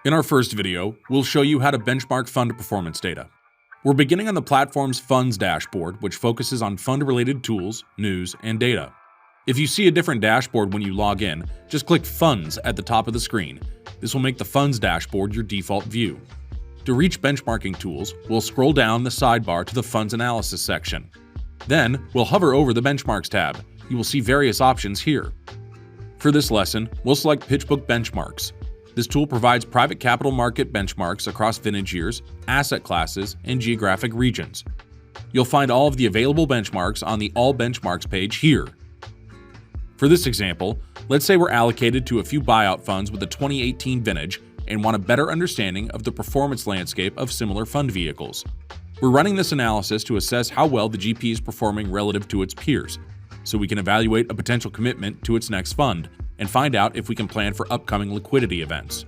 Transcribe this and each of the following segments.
In our first video, we'll show you how to benchmark fund performance data. We're beginning on the platform's Funds dashboard, which focuses on fund-related tools, news, and data. If you see a different dashboard when you log in, just click Funds at the top of the screen. This will make the Funds dashboard your default view. To reach benchmarking tools, we'll scroll down the sidebar to the Funds Analysis section. Then, we'll hover over the Benchmarks tab. You will see various options here. For this lesson, we'll select PitchBook Benchmarks. This tool provides private capital market benchmarks across vintage years, asset classes, and geographic regions. You'll find all of the available benchmarks on the All Benchmarks page here. For this example, let's say we're allocated to a few buyout funds with a 2018 vintage and want a better understanding of the performance landscape of similar fund vehicles. We're running this analysis to assess how well the GP is performing relative to its peers, so we can evaluate a potential commitment to its next fund and find out if we can plan for upcoming liquidity events.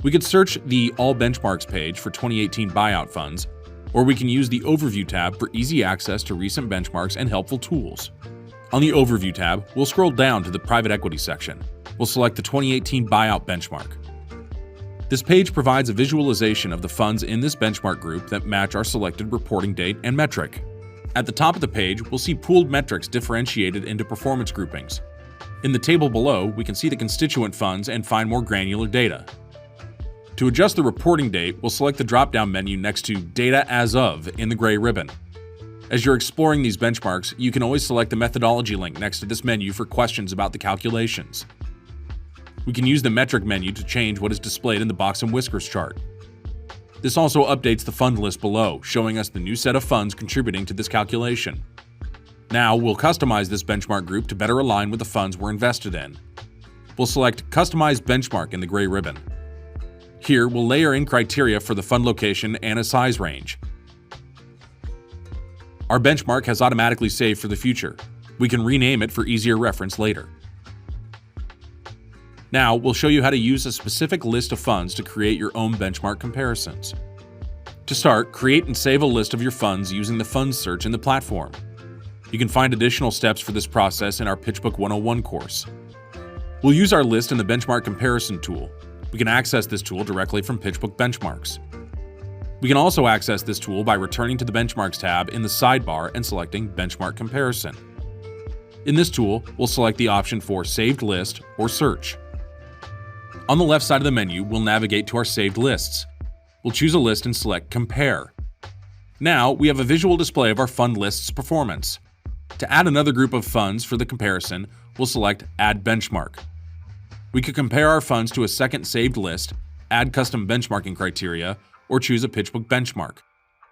We could search the All Benchmarks page for 2018 buyout funds, or we can use the Overview tab for easy access to recent benchmarks and helpful tools. On the Overview tab, we'll scroll down to the Private Equity section. We'll select the 2018 buyout benchmark. This page provides a visualization of the funds in this benchmark group that match our selected reporting date and metric. At the top of the page, we'll see pooled metrics differentiated into performance groupings. In the table below, we can see the constituent funds and find more granular data. To adjust the reporting date, we'll select the drop-down menu next to Data As Of in the gray ribbon. As you're exploring these benchmarks, you can always select the methodology link next to this menu for questions about the calculations. We can use the metric menu to change what is displayed in the box and whiskers chart. This also updates the fund list below, showing us the new set of funds contributing to this calculation. Now, we'll customize this benchmark group to better align with the funds we're invested in. We'll select Customize Benchmark in the gray ribbon. Here, we'll layer in criteria for the fund location and a size range. Our benchmark has automatically saved for the future. We can rename it for easier reference later. Now, we'll show you how to use a specific list of funds to create your own benchmark comparisons. To start, create and save a list of your funds using the Funds search in the platform. You can find additional steps for this process in our PitchBook 101 course. We'll use our list in the Benchmark Comparison tool. We can access this tool directly from PitchBook Benchmarks. We can also access this tool by returning to the Benchmarks tab in the sidebar and selecting Benchmark Comparison. In this tool, we'll select the option for Saved List or Search. On the left side of the menu, we'll navigate to our saved lists. We'll choose a list and select Compare. Now, we have a visual display of our fund list's performance. To add another group of funds for the comparison, we'll select Add Benchmark. We could compare our funds to a second saved list, add custom benchmarking criteria, or choose a PitchBook benchmark.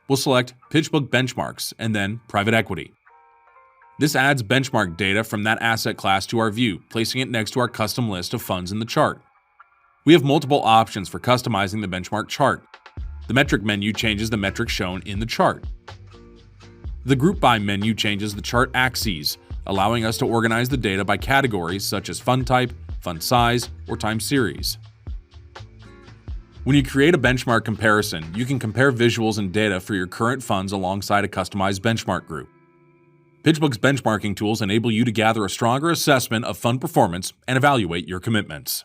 We'll select PitchBook Benchmarks and then Private Equity. This adds benchmark data from that asset class to our view, placing it next to our custom list of funds in the chart. We have multiple options for customizing the benchmark chart. The metric menu changes the metrics shown in the chart. The Group By menu changes the chart axes, allowing us to organize the data by categories such as fund type, fund size, or time series. When you create a benchmark comparison, you can compare visuals and data for your current funds alongside a customized benchmark group. PitchBook's benchmarking tools enable you to gather a stronger assessment of fund performance and evaluate your commitments.